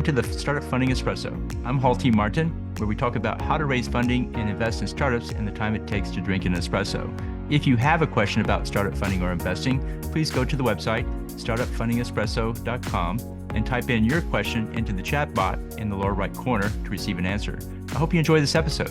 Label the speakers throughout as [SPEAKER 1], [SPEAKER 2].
[SPEAKER 1] Welcome to the Startup Funding Espresso. I'm Hall T. Martin, where we talk about how to raise funding and invest in startups and the time it takes to drink an espresso. If you have a question about startup funding or investing, please go to the website, startupfundingespresso.com, and type in your question into the chat bot in the lower right corner to receive an answer. I hope you enjoy this episode.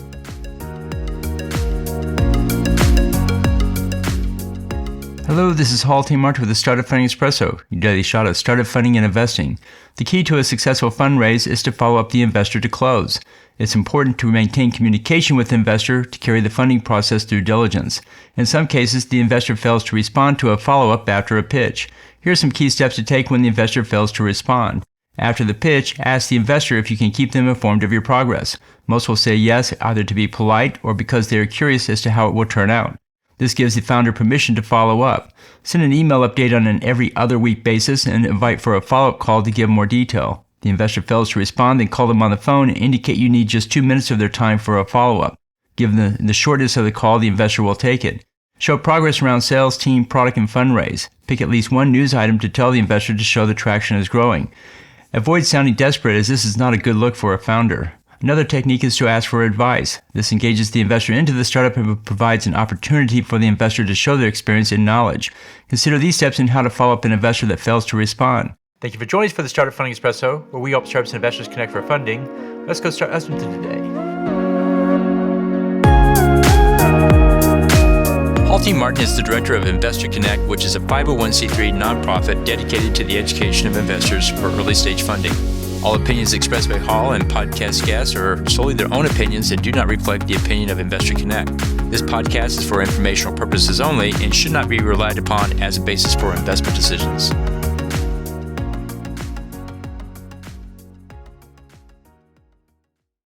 [SPEAKER 1] Hello, this is Hall T. Martin with the Startup Funding Espresso, your daily shot of startup funding and investing. The key to a successful fundraise is to follow up the investor to close. It's important to maintain communication with the investor to carry the funding process through diligence. In some cases, the investor fails to respond to a follow-up after a pitch. Here are some key steps to take when the investor fails to respond. After the pitch, ask the investor if you can keep them informed of your progress. Most will say yes, either to be polite or because they are curious as to how it will turn out. This gives the founder permission to follow up. Send an email update on an every other week basis and invite for a follow-up call to give more detail. The investor fails to respond, then call them on the phone and indicate you need just 2 minutes of their time for a follow-up. Given the shortness of the call, the investor will take it. Show progress around sales, team, product, and fundraise. Pick at least one news item to tell the investor to show the traction is growing. Avoid sounding desperate, as this is not a good look for a founder. Another technique is to ask for advice. This engages the investor into the startup and provides an opportunity for the investor to show their experience and knowledge. Consider these steps in how to follow up an investor that fails to respond. Thank you for joining us for the Startup Funding Espresso, where we help startups and investors connect for funding. Let's go start listening to today. Hall T. Martin is the director of Investor Connect, which is a 501c3 nonprofit dedicated to the education of investors for early stage funding. All opinions expressed by Hall and podcast guests are solely their own opinions and do not reflect the opinion of Investor Connect. This podcast is for informational purposes only and should not be relied upon as a basis for investment decisions.